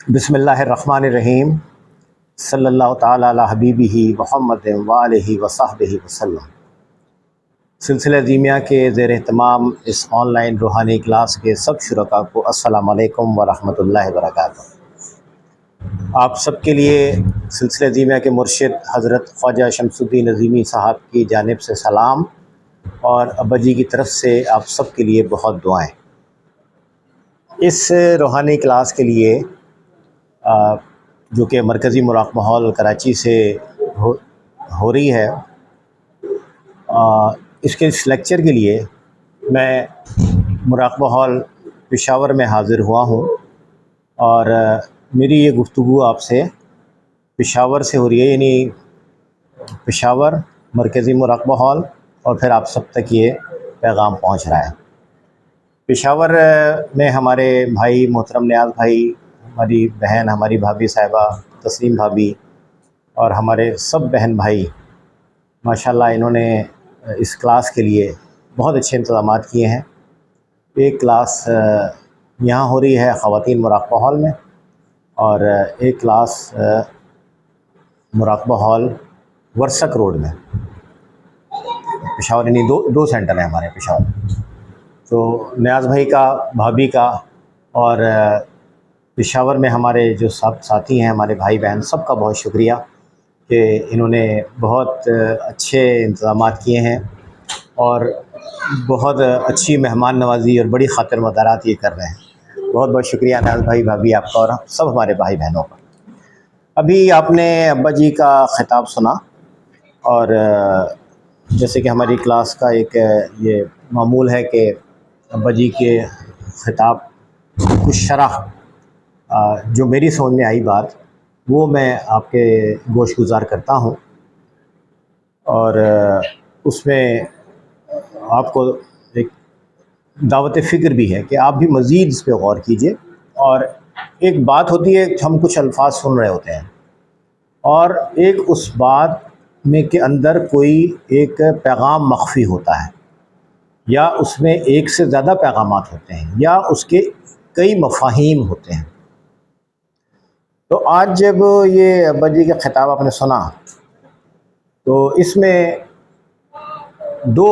بسم اللہ الرحمن الرحیم صلی اللہ تعالیٰ علی حبیبہ محمد وآلہ وصحبہ وسلم۔ سلسلہ دیمیہ کے زیر اہتمام اس آن لائن روحانی کلاس کے سب شرکاء کو السلام علیکم ورحمۃ اللہ وبرکاتہ۔ آپ سب کے لیے سلسلہ دیمیہ کے مرشد حضرت خواجہ شمس الدین عظیمی صاحب کی جانب سے سلام اور ابا جی کی طرف سے آپ سب کے لیے بہت دعائیں۔ اس روحانی کلاس کے لیے جو کہ مرکزی مراقبہ ہال کراچی سے ہو رہی ہے، اس لیکچر کے لیے میں مراقبہ ہال پشاور میں حاضر ہوا ہوں، اور میری یہ گفتگو آپ سے پشاور سے ہو رہی ہے، یعنی پشاور مرکزی مراقبہ ہال، اور پھر آپ سب تک یہ پیغام پہنچ رہا ہے۔ پشاور میں ہمارے بھائی محترم نیاز بھائی، ہماری بہن، ہماری بھابھی صاحبہ تسلیم بھابھی، اور ہمارے سب بہن بھائی ماشاءاللہ انہوں نے اس کلاس کے لیے بہت اچھے انتظامات کیے ہیں۔ ایک کلاس یہاں ہو رہی ہے خواتین مراقبہ ہال میں، اور ایک کلاس مراقبہ ہال ورسک روڈ میں پشاور، یعنی دو سینٹر ہیں ہمارے پشاور میں۔ تو نیاز بھائی کا، بھابھی کا، اور پشاور میں ہمارے جو ساتھی ہیں، ہمارے بھائی بہن، سب کا بہت شکریہ کہ انہوں نے بہت اچھے انتظامات کیے ہیں اور بہت اچھی مہمان نوازی اور بڑی خاطر مدارات یہ کر رہے ہیں۔ بہت بہت شکریہ نیاز بھائی، بھابھی، آپ کا اور سب ہمارے بھائی بہنوں کا۔ ابھی آپ نے ابا جی کا خطاب سنا، اور جیسے کہ ہماری کلاس کا ایک یہ معمول ہے کہ ابا جی کے خطاب کچھ شرح جو میری سمجھ میں آئی بات، وہ میں آپ کے گوش گزار کرتا ہوں، اور اس میں آپ کو ایک دعوت فکر بھی ہے کہ آپ بھی مزید اس پہ غور کیجئے۔ اور ایک بات ہوتی ہے کہ ہم کچھ الفاظ سن رہے ہوتے ہیں، اور ایک اس بات میں کے اندر کوئی ایک پیغام مخفی ہوتا ہے، یا اس میں ایک سے زیادہ پیغامات ہوتے ہیں، یا اس کے کئی مفاہیم ہوتے ہیں۔ تو آج جب یہ ابا جی کا خطاب آپ نے سنا، تو اس میں دو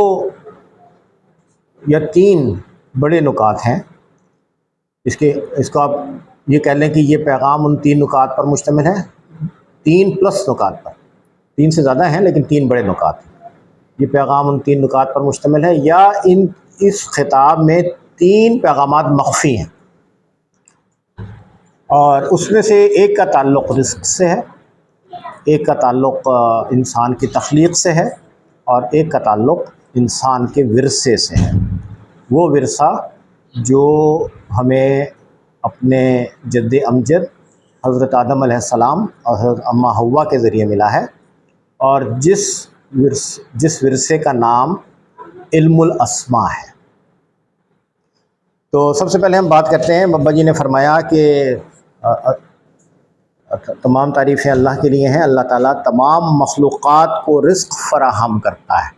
یا تین بڑے نکات ہیں۔ اس کو آپ یہ کہہ لیں کہ یہ پیغام ان تین نکات پر مشتمل ہے، تین پلس نکات پر، تین سے زیادہ ہیں لیکن تین بڑے نکات۔ یہ پیغام ان تین نکات پر مشتمل ہے، یا اس خطاب میں تین پیغامات مخفی ہیں، اور اس میں سے ایک کا تعلق رزق سے ہے، ایک کا تعلق انسان کی تخلیق سے ہے، اور ایک کا تعلق انسان کے ورثے سے ہے۔ وہ ورثہ جو ہمیں اپنے جد امجد حضرت آدم علیہ السلام اور حضرت اماں حوا کے ذریعے ملا ہے، اور جس ورثے کا نام علم الاسماء ہے۔ تو سب سے پہلے ہم بات کرتے ہیں، بابا جی نے فرمایا کہ تمام تعریفیں اللہ کے لیے ہیں، اللہ تعالیٰ تمام مخلوقات کو رزق فراہم کرتا ہے۔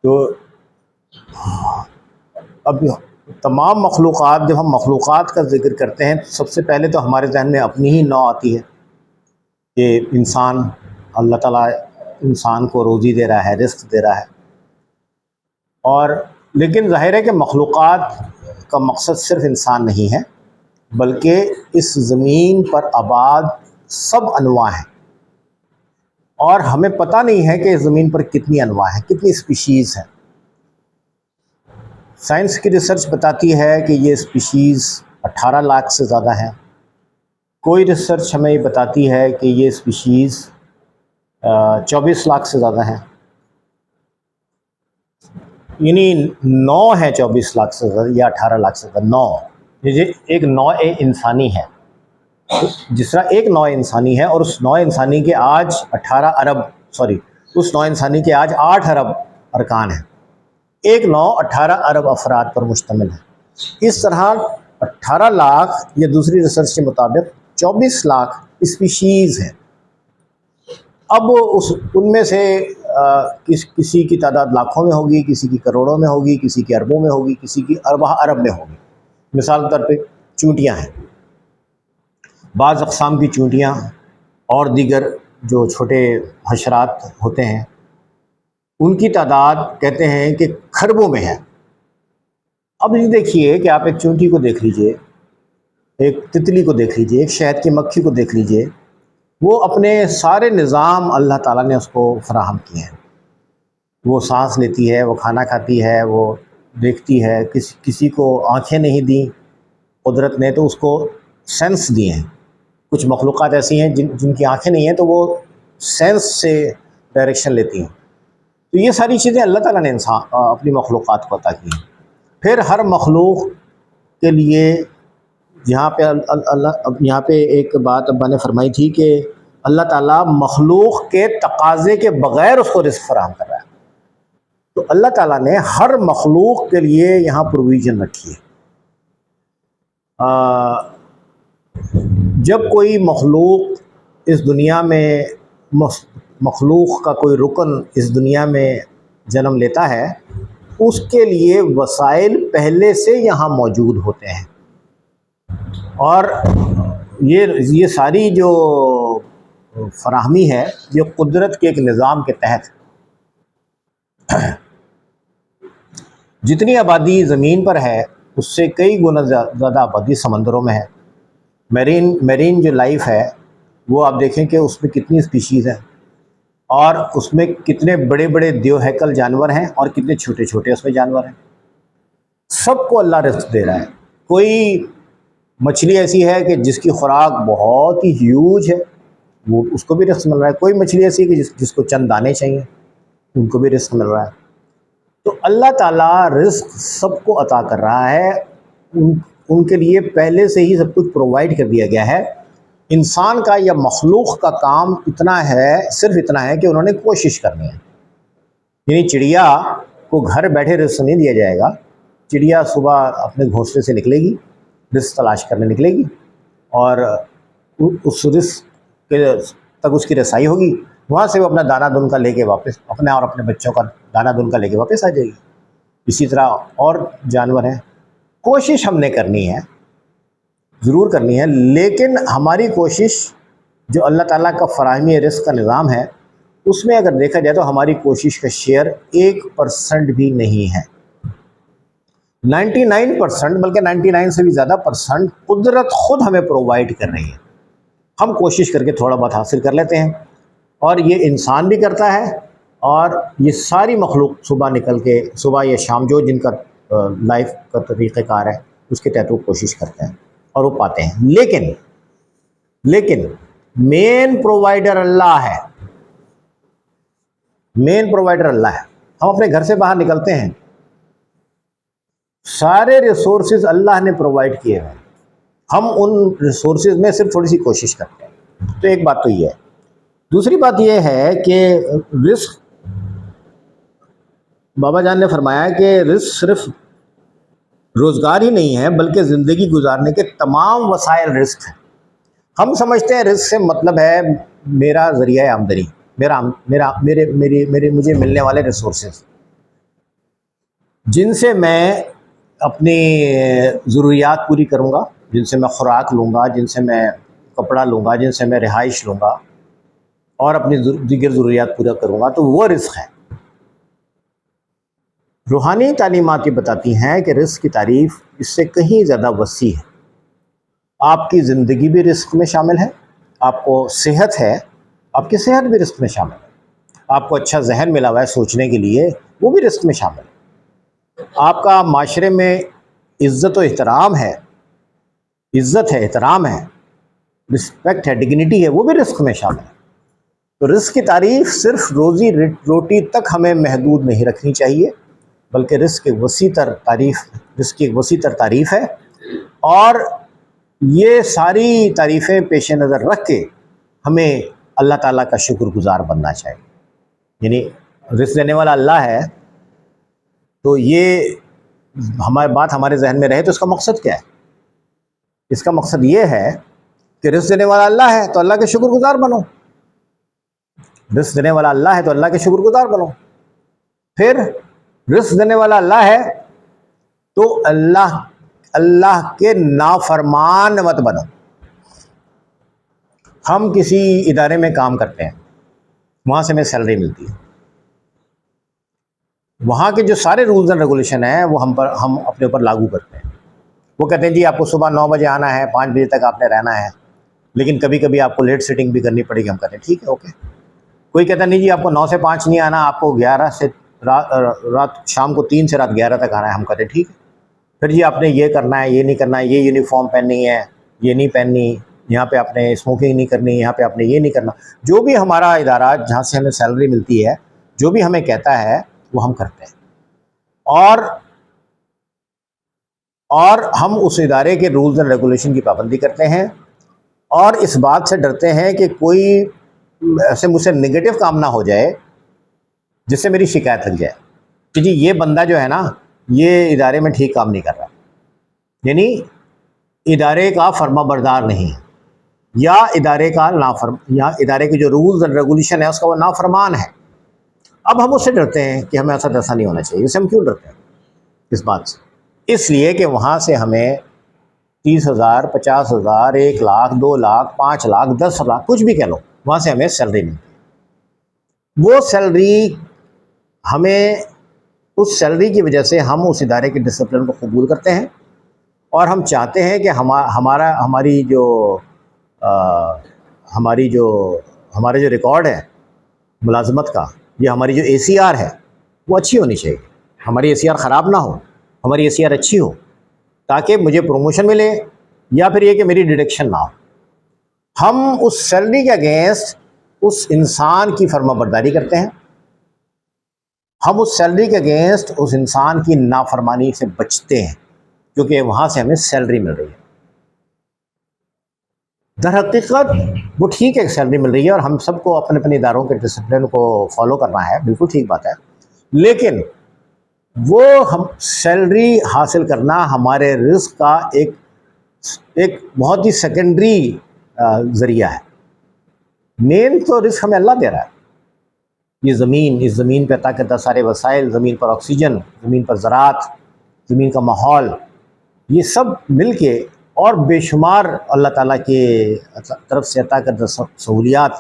تو اب تمام مخلوقات، جب ہم مخلوقات کا ذکر کرتے ہیں، سب سے پہلے تو ہمارے ذہن میں اپنی ہی نوع آتی ہے کہ انسان، اللہ تعالیٰ انسان کو روزی دے رہا ہے، رزق دے رہا ہے، اور لیکن ظاہر ہے کہ مخلوقات کا مقصد صرف انسان نہیں ہے، بلکہ اس زمین پر آباد سب انواع ہیں، اور ہمیں پتہ نہیں ہے کہ اس زمین پر کتنی انواع ہیں، کتنی اسپیشیز ہیں۔ سائنس کی ریسرچ بتاتی ہے کہ یہ اسپیشیز 18 لاکھ سے زیادہ ہیں، کوئی ریسرچ ہمیں یہ بتاتی ہے کہ یہ اسپیشیز 24 لاکھ سے زیادہ ہیں، یعنی 9 ہیں 24 لاکھ سے زیادہ یا 18 لاکھ سے زیادہ، 9۔ یہ ایک نوع انسانی ہے، جس طرح ایک نوع انسانی ہے، اور اس نوع انسانی کے آج 8 ارب ارکان ہیں، ایک نوع 18 ارب افراد پر مشتمل ہے۔ اس طرح 18 لاکھ یا دوسری ریسرچ کے مطابق 24 لاکھ اسپیشیز ہیں۔ اب ان میں سے کسی کی تعداد لاکھوں میں ہوگی، کسی کی کروڑوں میں ہوگی، کسی کی اربوں میں ہوگی، کسی کی اربہ ارب میں ہوگی۔ مثال کے طور پہ چونٹیاں ہیں، بعض اقسام کی چونٹیاں اور دیگر جو چھوٹے حشرات ہوتے ہیں ان کی تعداد کہتے ہیں کہ کھربوں میں ہے۔ اب یہ دیکھیے کہ آپ ایک چونٹی کو دیکھ لیجئے، ایک تتلی کو دیکھ لیجئے، ایک شہد کی مکھی کو دیکھ لیجئے، وہ اپنے سارے نظام اللہ تعالیٰ نے اس کو فراہم کیے ہیں۔ وہ سانس لیتی ہے، وہ کھانا کھاتی ہے، وہ دیکھتی ہے۔ کسی کو آنکھیں نہیں دیں قدرت نے تو اس کو سینس دیے ہیں۔ کچھ مخلوقات ایسی ہیں جن کی آنکھیں نہیں ہیں تو وہ سینس سے ڈائریکشن لیتی ہیں۔ تو یہ ساری چیزیں اللہ تعالیٰ نے اپنی مخلوقات کو عطا کی ہیں۔ پھر ہر مخلوق کے لیے یہاں پہ ایک بات ابا نے فرمائی تھی کہ اللہ تعالیٰ مخلوق کے تقاضے کے بغیر اس کو رزق فراہم کر رہا ہے۔ تو اللہ تعالیٰ نے ہر مخلوق کے لیے یہاں پروویژن رکھی ہے۔ جب کوئی مخلوق اس دنیا میں مخلوق کا کوئی رکن اس دنیا میں جنم لیتا ہے، اس کے لیے وسائل پہلے سے یہاں موجود ہوتے ہیں، اور یہ ساری جو فراہمی ہے یہ قدرت کے ایک نظام کے تحت۔ جتنی آبادی زمین پر ہے اس سے کئی گنا زیادہ آبادی سمندروں میں ہے۔ میرین جو لائف ہے وہ آپ دیکھیں کہ اس میں کتنی اسپیشیز ہیں، اور اس میں کتنے بڑے بڑے دیو ہیکل جانور ہیں اور کتنے چھوٹے چھوٹے اس میں جانور ہیں۔ سب کو اللہ رزق دے رہا ہے۔ کوئی مچھلی ایسی ہے کہ جس کی خوراک بہت ہی ہیوج ہے، وہ اس کو بھی رزق مل رہا ہے۔ کوئی مچھلی ایسی ہے کہ جس کو چند دانے چاہیے، ان کو بھی رزق مل رہا ہے۔ تو اللہ تعالیٰ رزق سب کو عطا کر رہا ہے، ان کے لیے پہلے سے ہی سب کچھ پرووائڈ کر دیا گیا ہے۔ انسان کا یا مخلوق کا کام اتنا ہے، صرف اتنا ہے کہ انہوں نے کوشش کرنی ہے۔ یعنی چڑیا کو گھر بیٹھے رزق نہیں دیا جائے گا۔ چڑیا صبح اپنے گھونسلے سے نکلے گی، رزق تلاش کرنے نکلے گی، اور اس رزق تک اس کی رسائی ہوگی، وہاں سے وہ اپنا دانہ دن کا لے کے واپس اپنے اور اپنے بچوں کا دانہ دن کا لے کے واپس آ جائے گی۔ اسی طرح اور جانور ہیں۔ کوشش ہم نے کرنی ہے، ضرور کرنی ہے، لیکن ہماری کوشش جو اللہ تعالیٰ کا فراہمی رزق کا نظام ہے اس میں اگر دیکھا جائے تو ہماری کوشش کا شیئر 1% بھی نہیں ہے۔ 99% بلکہ 99 سے بھی زیادہ پرسنٹ قدرت خود ہمیں پرووائڈ کر رہی ہے۔ ہم کوشش کر کے تھوڑا بہت حاصل کر لیتے ہیں، اور یہ انسان بھی کرتا ہے، اور یہ ساری مخلوق صبح نکل کے صبح یا شام جو جن کا لائف کا طریقہ کار ہے اس کے تحت وہ کوشش کرتے ہیں اور وہ پاتے ہیں۔ لیکن مین پرووائڈر اللہ ہے، مین پرووائڈر اللہ ہے۔ ہم اپنے گھر سے باہر نکلتے ہیں، سارے ریسورسز اللہ نے پرووائڈ کیے ہیں، ہم ان ریسورسز میں صرف تھوڑی سی کوشش کرتے ہیں۔ تو ایک بات تو یہ ہے۔ دوسری بات یہ ہے کہ رزق، بابا جان نے فرمایا کہ رزق صرف روزگار ہی نہیں ہے بلکہ زندگی گزارنے کے تمام وسائل رزق ہیں۔ ہم سمجھتے ہیں رزق سے مطلب ہے میرا ذریعہ آمدنی، مجھے ملنے والے ریسورسز جن سے میں اپنی ضروریات پوری کروں گا، جن سے میں خوراک لوں گا، جن سے میں کپڑا لوں گا، جن سے میں رہائش لوں گا اور اپنی دیگر ضروریات پورا کروں گا، تو وہ رزق ہے۔ روحانی تعلیمات یہ بتاتی ہیں کہ رزق کی تعریف اس سے کہیں زیادہ وسیع ہے۔ آپ کی زندگی بھی رزق میں شامل ہے، آپ کو صحت ہے، آپ کی صحت بھی رزق میں شامل ہے، آپ کو اچھا ذہن ملا ہوا ہے سوچنے کے لیے، وہ بھی رزق میں شامل ہے۔ آپ کا معاشرے میں عزت و احترام ہے، عزت ہے، احترام ہے، رسپیکٹ ہے، ڈگنیٹی ہے، وہ بھی رزق میں شامل ہے۔ تو رزق کی تعریف صرف روزی روٹی تک ہمیں محدود نہیں رکھنی چاہیے، بلکہ رزق ایک وسیع تر تعریف ہے، اور یہ ساری تعریفیں پیش نظر رکھ کے ہمیں اللہ تعالیٰ کا شکر گزار بننا چاہیے۔ یعنی رزق دینے والا اللہ ہے، تو یہ ہماری بات ہمارے ذہن میں رہے تو اس کا مقصد کیا ہے؟ اس کا مقصد یہ ہے کہ رزق دینے والا اللہ ہے تو اللہ کے شکر گزار بنو، رزق دینے والا اللہ ہے تو اللہ کے شکر گزار بنو۔ پھر رزق دینے والا اللہ ہے تو اللہ کے نافرمان مت بنو۔ ہم کسی ادارے میں کام کرتے ہیں، وہاں سے ہمیں سیلری ملتی ہے، وہاں کے جو سارے رولز اینڈ ریگولیشن ہیں وہ ہم اپنے اوپر لاگو کرتے ہیں۔ وہ کہتے ہیں جی آپ کو صبح 9 بجے آنا ہے، 5 بجے تک آپ نے رہنا ہے، لیکن کبھی کبھی آپ کو لیٹ سیٹنگ بھی کرنی پڑے گی۔ ہم کہتے ہیں ٹھیک ہے اوکے۔ کوئی کہتا نہیں جی آپ کو 9 سے 5 نہیں آنا، آپ کو 11 سے رات شام کو 3 سے رات 11 تک آنا ہے۔ ہم کہتے ہیں ٹھیک ہے۔ پھر جی آپ نے یہ کرنا ہے، یہ نہیں کرنا ہے، یہ یونیفارم پہننی ہے، یہ نہیں پہننی، یہاں پہ آپ نے اسموکنگ نہیں کرنی، یہاں پہ آپ نے یہ نہیں کرنا۔ جو بھی ہمارا ادارہ جہاں سے ہمیں سیلری ملتی ہے، جو بھی ہمیں کہتا ہے وہ ہم کرتے ہیں، اور ہم اس ادارے کے رولز اینڈ ریگولیشن کی پابندی کرتے ہیں، اور اس بات سے ڈرتے ہیں کہ کوئی ایسے مجھ سے نگیٹو کام نہ ہو جائے جس سے میری شکایت لگ جائے کہ جی یہ بندہ جو ہے نا یہ ادارے میں ٹھیک کام نہیں کر رہا، یعنی ادارے کا فرما بردار نہیں ہے، یا ادارے کا یا ادارے کے جو رولز اینڈ ریگولیشن ہے اس کا وہ نافرمان ہے۔ اب ہم اس سے ڈرتے ہیں کہ ہمیں ایسا نہیں ہونا چاہیے۔ اسے ہم کیوں ڈرتے ہیں اس بات سے؟ اس لیے کہ وہاں سے ہمیں 30,000 50,000 1 لاکھ 2 لاکھ 5 لاکھ 10 لاکھ کچھ بھی کہہ لو، وہاں سے ہمیں سیلری ملتی ہے۔ وہ سیلری ہمیں، اس سیلری کی وجہ سے ہم اس ادارے کے ڈسپلن کو قبول کرتے ہیں، اور ہم چاہتے ہیں کہ ہمارے جو ریکارڈ ہے ملازمت کا، یا ہماری جو اے سی آر ہے وہ اچھی ہونی چاہیے۔ ہماری اے سی آر خراب نہ ہو، ہماری اے سی آر اچھی ہو، تاکہ مجھے پروموشن ملے، یا پھر یہ کہ میری ڈیڈکشن نہ ہو۔ ہم اس سیلری کے اگینسٹ اس انسان کی فرما برداری کرتے ہیں، ہم اس سیلری کے اگینسٹ اس انسان کی نافرمانی سے بچتے ہیں، کیونکہ وہاں سے ہمیں سیلری مل رہی ہے۔ در حقیقت وہ ٹھیک ہے، سیلری مل رہی ہے اور ہم سب کو اپنے اپنے اداروں کے ڈسپلن کو فالو کرنا ہے، بالکل ٹھیک بات ہے، لیکن وہ ہم سیلری حاصل کرنا ہمارے رزق کا ایک بہت ہی سیکنڈری ذریعہ ہے۔ مین تو رزق ہمیں اللہ دے رہا ہے۔ اس زمین پہ عطا کرتا سارے وسائل، زمین پر آکسیجن، زمین پر زراعت، زمین کا ماحول، یہ سب مل کے، اور بے شمار اللہ تعالیٰ کے طرف سے عطا کردہ سہولیات،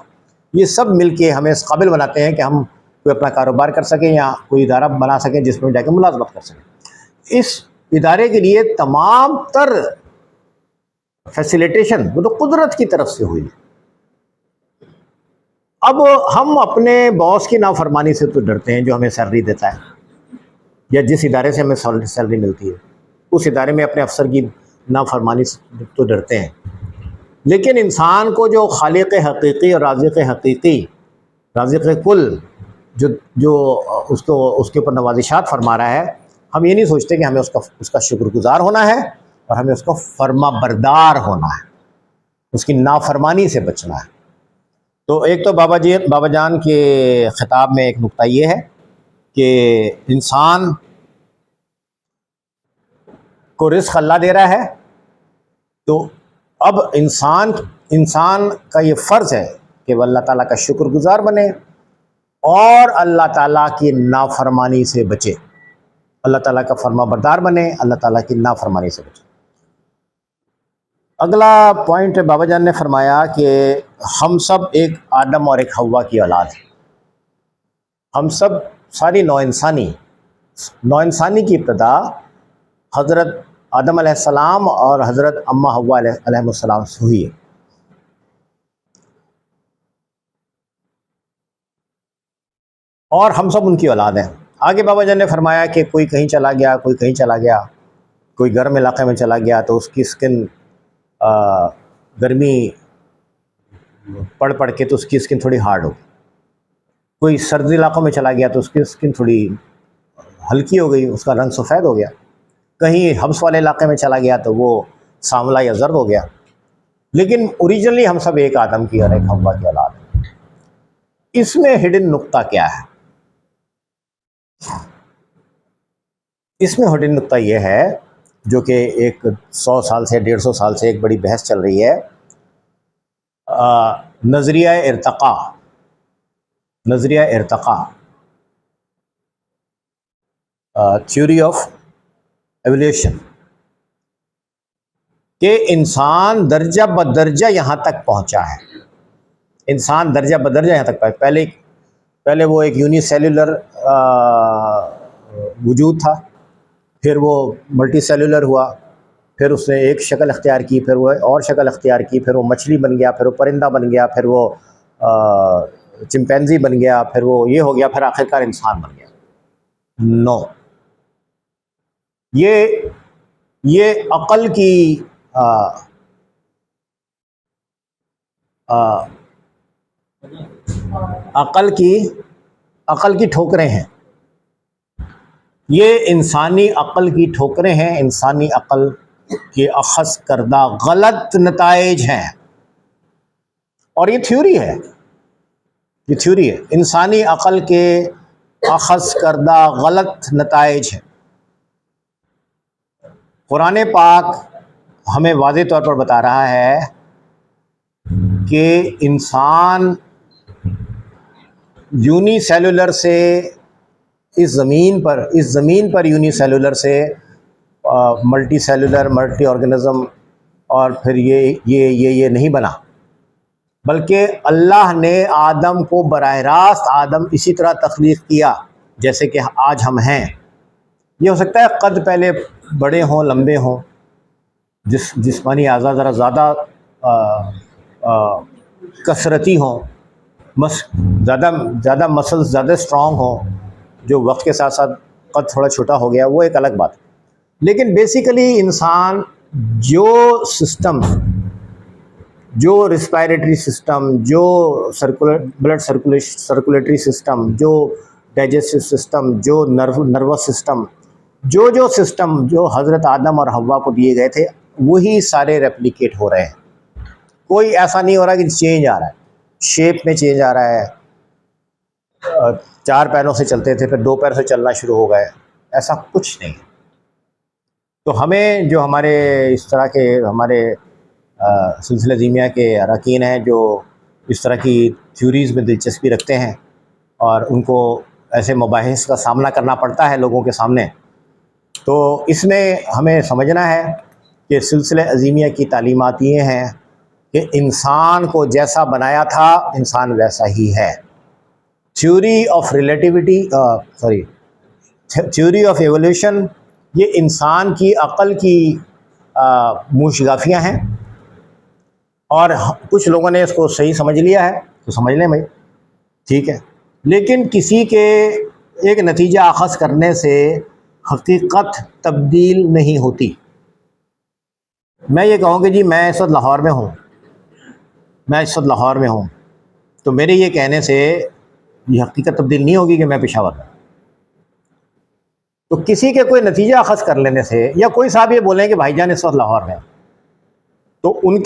یہ سب مل کے ہمیں اس قابل بناتے ہیں کہ ہم کوئی اپنا کاروبار کر سکیں، یا کوئی ادارہ بنا سکیں جس میں جا کے ملازمت کر سکیں۔ اس ادارے کے لیے تمام تر فیسیلیٹیشن وہ تو قدرت کی طرف سے ہوئی ہے۔ اب ہم اپنے باس کی نافرمانی سے تو ڈرتے ہیں جو ہمیں سیلری دیتا ہے، یا جس ادارے سے ہمیں سیلری ملتی ہے اس ادارے میں اپنے افسر کی نافرمانی سے تو ڈرتے ہیں، لیکن انسان کو جو خالق حقیقی اور رازق حقیقی، رازق کل جو اس کے اوپر نوازشات فرما رہا ہے، ہم یہ نہیں سوچتے کہ ہمیں اس کا شکر گزار ہونا ہے، اور ہمیں اس کو فرما بردار ہونا ہے، اس کی نافرمانی سے بچنا ہے۔ تو ایک تو بابا جان کے خطاب میں ایک نقطہ یہ ہے کہ انسان کو رزق اللہ دے رہا ہے، تو اب انسان کا یہ فرض ہے کہ وہ اللہ تعالیٰ کا شکر گزار بنے اور اللہ تعالیٰ کی نافرمانی سے بچے، اللہ تعالیٰ کا فرما بردار بنے، اللہ تعالیٰ کی نافرمانی سے بچے۔ اگلا پوائنٹ بابا جان نے فرمایا کہ ہم سب ایک آدم اور ایک حوا کی اولاد ہیں۔ ہم سب ساری نو انسانی کی ابتدا حضرت آدم علیہ السلام اور حضرت اماں حوا علیہ السلام سے ہوئی ہے، اور ہم سب ان کی اولاد ہیں۔ آگے بابا جان نے فرمایا کہ کوئی کہیں چلا گیا، کوئی کہیں چلا گیا، کوئی گرم علاقے میں چلا گیا تو اس کی سکن گرمی پڑھ کے تو اس کی سکن تھوڑی ہارڈ ہو، کوئی سرد علاقوں میں چلا گیا تو اس کی سکن تھوڑی ہلکی ہو گئی، اس کا رنگ سفید ہو گیا، کہیں حبس والے علاقے میں چلا گیا تو وہ سانولا یا زرد ہو گیا، لیکن اوریجنلی ہم سب ایک آدم کی اور ایک حوا کی اولاد ہیں۔ اس میں ہڈن نقطہ کیا ہے؟ اس میں ہڈن نقطہ یہ ہے، جو کہ ایک 100 سال سے 150 سال سے ایک بڑی بحث چل رہی ہے، نظریہ ارتقاء، تھیوری آف ایولیوشن، کہ انسان درجہ بدرجہ یہاں تک پہنچا ہے انسان درجہ بدرجہ یہاں تک پہلے وہ ایک یونی سیلولر وجود تھا، پھر وہ ملٹی سیلولر ہوا، پھر اس نے ایک شکل اختیار کی، پھر وہ اور شکل اختیار کی، پھر وہ مچھلی بن گیا، پھر وہ پرندہ بن گیا، پھر وہ چمپینزی بن گیا، پھر وہ یہ ہو گیا، پھر آخرکار انسان بن گیا۔ نو، یہ عقل کی عقل کی ٹھوکریں ہیں، یہ انسانی عقل کی ٹھوکریں ہیں، انسانی عقل کے اخذ کردہ غلط نتائج ہیں، اور یہ تھیوری ہے، انسانی عقل کے اخذ کردہ غلط نتائج ہیں۔ قرآن پاک ہمیں واضح طور پر بتا رہا ہے کہ انسان یونی سیلولر سے اس زمین پر یونی سیلولر سے ملٹی سیلولر، ملٹی آرگنزم، اور پھر یہ نہیں بنا، بلکہ اللہ نے آدم کو براہ راست آدم اسی طرح تخلیق کیا جیسے کہ آج ہم ہیں۔ یہ ہو سکتا ہے قد پہلے بڑے ہوں، لمبے ہوں، جسمانی اعضاء ذرا زیادہ کثرتی ہوں، زیادہ مسلز زیادہ اسٹرانگ ہوں، جو وقت کے ساتھ ساتھ قد تھوڑا چھوٹا ہو گیا، وہ ایک الگ بات ہے۔ لیکن بیسیکلی انسان جو سسٹم، جو ریسپائریٹری سسٹم، جو بلڈ سرکولیٹری سسٹم، جو ڈائجسٹو سسٹم، جو نروس سسٹم، جو سسٹم جو حضرت آدم اور حوا کو دیے گئے تھے، وہی سارے ریپلیکیٹ ہو رہے ہیں۔ کوئی ایسا نہیں ہو رہا کہ چینج آ رہا ہے، شیپ میں چینج آ رہا ہے، 4 پیروں سے چلتے تھے پھر 2 پیر سے چلنا شروع ہو گئے، ایسا کچھ نہیں۔ تو ہمیں جو ہمارے اس طرح کے ہمارے سلسلہ زیمیہ کے اراکین ہیں، جو اس طرح کی تھیوریز میں دلچسپی رکھتے ہیں اور ان کو ایسے مباحث کا سامنا کرنا پڑتا ہے لوگوں کے سامنے، تو اس میں ہمیں سمجھنا ہے کہ سلسلہ ازیمیہ کی تعلیمات یہ ہیں کہ انسان کو جیسا بنایا تھا انسان ویسا ہی ہے۔ تھیوری آف ایولیوشن یہ انسان کی عقل کی موشگافیاں ہیں، اور کچھ لوگوں نے اس کو صحیح سمجھ لیا ہے تو سمجھ لیں بھائی، ٹھیک ہے، لیکن کسی کے ایک نتیجہ اخذ کرنے سے حقیقت تبدیل نہیں ہوتی۔ میں یہ کہوں کہ جی میں اس وقت لاہور میں ہوں، تو میرے یہ کہنے سے یہ حقیقت تبدیل نہیں ہوگی کہ میں پشاور میں۔ تو کسی کے کوئی نتیجہ اخذ کر لینے سے، یا کوئی صاحب یہ بولیں کہ بھائی جان اس وقت لاہور میں، تو ان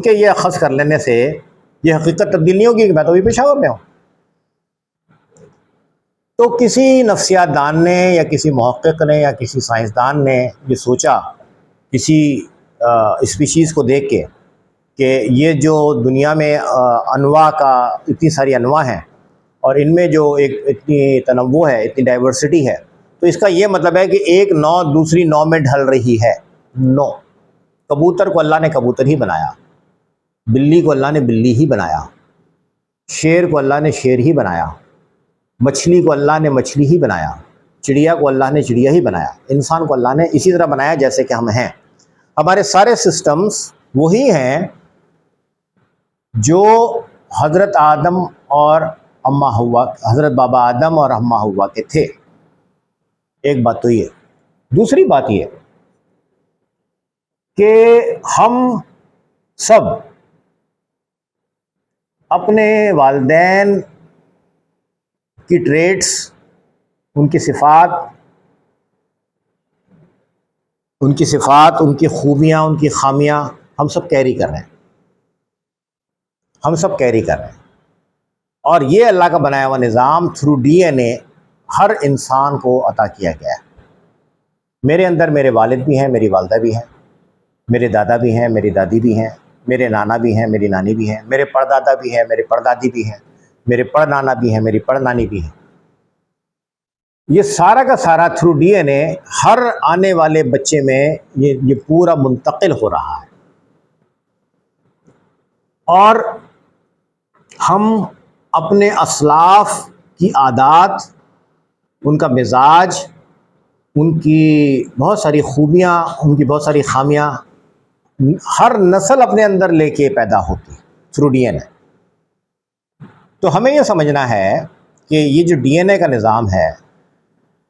کے یہ اخذ کر لینے سے یہ حقیقت تبدیل نہیں ہوگی کہ میں تو بھی پشاور میں ہوں۔ تو کسی نفسیات دان نے یا کسی محقق نے یا کسی سائنسدان نے یہ سوچا کسی اسپیشیز کو دیکھ کے کہ یہ جو دنیا میں انواع کا اتنی ساری انواع ہیں، اور ان میں جو ایک اتنی تنوع ہے، اتنی ڈائیورسٹی ہے، تو اس کا یہ مطلب ہے کہ ایک نوع دوسری نوع میں ڈھل رہی ہے۔ نو، کبوتر کو اللہ نے کبوتر ہی بنایا، بلی کو اللہ نے بلی ہی بنایا، شیر کو اللہ نے شیر ہی بنایا، مچھلی کو اللہ نے مچھلی ہی بنایا، چڑیا کو اللہ نے چڑیا ہی بنایا، انسان کو اللہ نے اسی طرح بنایا جیسے کہ ہم ہیں۔ ہمارے سارے سسٹمز وہی ہیں جو حضرت آدم اور اماں حوا، حضرت بابا آدم اور اماں حوا کے تھے۔ ایک بات تو یہ، دوسری بات یہ کہ ہم سب اپنے والدین کی ٹریٹس، ان کی صفات، ان کی خوبیاں، ان کی خامیاں ہم سب کیری کر رہے ہیں، اور یہ اللہ کا بنایا ہوا نظام تھرو ڈی این اے ہر انسان کو عطا کیا گیا ہے۔ میرے اندر میرے والد بھی ہیں، میری والدہ بھی ہیں، میرے دادا بھی ہیں، میری دادی بھی ہیں، میرے نانا بھی ہیں، میری نانی بھی ہیں، میرے پردادا بھی ہیں، میرے پردادی بھی ہیں، میرے پڑنانا بھی ہیں، میری پڑنانی بھی ہیں۔ یہ سارا کا سارا تھرو ڈی این اے ہر آنے والے بچے میں یہ پورا منتقل ہو رہا ہے، اور ہم اپنے اسلاف کی عادات، ان کا مزاج، ان کی بہت ساری خوبیاں، ان کی بہت ساری خامیاں ہر نسل اپنے اندر لے کے پیدا ہوتی تھرو ڈی این اے. تو ہمیں یہ سمجھنا ہے کہ یہ جو ڈی این اے کا نظام ہے،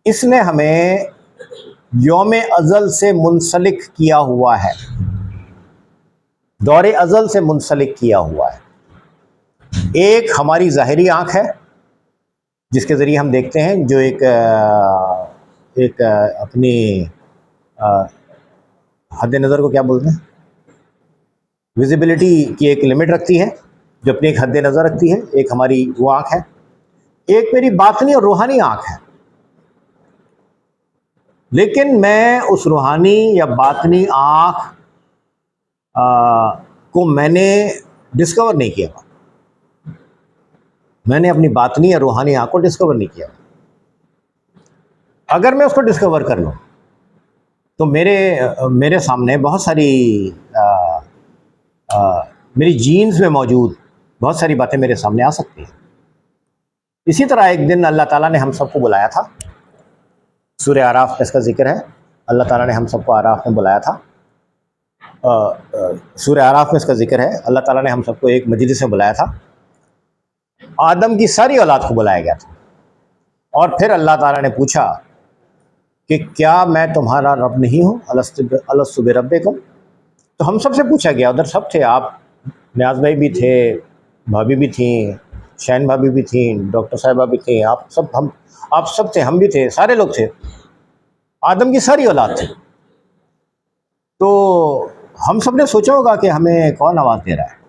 اس نے ہمیں یوم ازل سے منسلک کیا ہوا ہے، دور ازل سے منسلک کیا ہوا ہے. ایک ہماری ظاہری آنکھ ہے جس کے ذریعے ہم دیکھتے ہیں، جو ایک اپنی حد نظر کو کیا بولتے ہیں، ویزیبلٹی کی ایک لمٹ رکھتی ہے، جو اپنی ایک حد نظر رکھتی ہے. ایک ہماری وہ آنکھ ہے. ایک میری باطنی اور روحانی آنکھ ہے، لیکن میں اس روحانی یا باطنی آنکھ کو میں نے ڈسکور نہیں کیا. میں نے اپنی باطنی یا روحانی آنکھ کو ڈسکور نہیں کیا. اگر میں اس کو ڈسکور کر لوں تو میرے سامنے بہت ساری میری جینز میں موجود بہت ساری باتیں میرے سامنے آ سکتی ہیں. اسی طرح ایک دن اللہ تعالیٰ نے ہم سب کو بلایا تھا. سورہ اعراف میں اس کا ذکر ہے. اللہ تعالیٰ نے ہم سب کو اعراف میں بلایا تھا. سورہ اعراف میں اس کا ذکر ہے. اللہ تعالیٰ نے ہم سب کو ایک مجلس میں بلایا تھا. آدم کی ساری اولاد کو بلایا گیا تھا، اور پھر اللہ تعالیٰ نے پوچھا کہ کیا میں تمہارا رب نہیں ہوں، الست بربکم. تو ہم سب سے پوچھا گیا. ادھر سب تھے، آپ نیاز بھائی بھی تھے، بھابھی بھی تھیں، شین بھابھی بھی تھیں، ڈاکٹر صاحبہ بھی تھیں، آپ سب تھے، ہم بھی تھے، سارے لوگ تھے. آدم کی ساری اولاد تھے. تو ہم سب نے سوچا ہوگا کہ ہمیں کون آواز دے رہا ہے،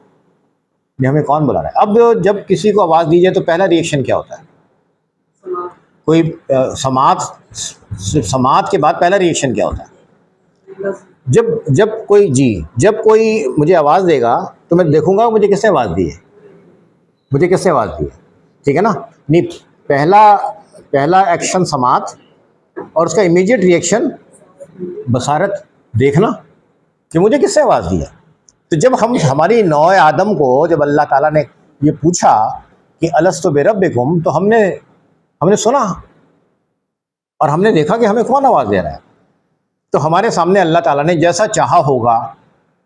یہ ہمیں کون بلا رہا ہے. اب جب کسی کو آواز دی جائے تو پہلا ریئیکشن کیا ہوتا ہے؟ کوئی سماعت کے بعد پہلا ریئیکشن کیا ہوتا ہے؟ جب کوئی مجھے آواز دے گا تو میں دیکھوں گا مجھے کس نے آواز دی ہے. ٹھیک ہے نا؟ نہیں، پہلا ایکشن سماعت، اور اس کا امیڈیٹ ریئیکشن بصارت، دیکھنا کہ مجھے کس نے آواز دی ہے. تو جب ہماری نوع آدم کو جب اللہ تعالیٰ نے یہ پوچھا کہ الست بربکم، تو ہم نے سنا اور ہم نے دیکھا کہ ہمیں کون آواز دے رہا ہے. تو ہمارے سامنے اللہ تعالیٰ نے جیسا چاہا ہوگا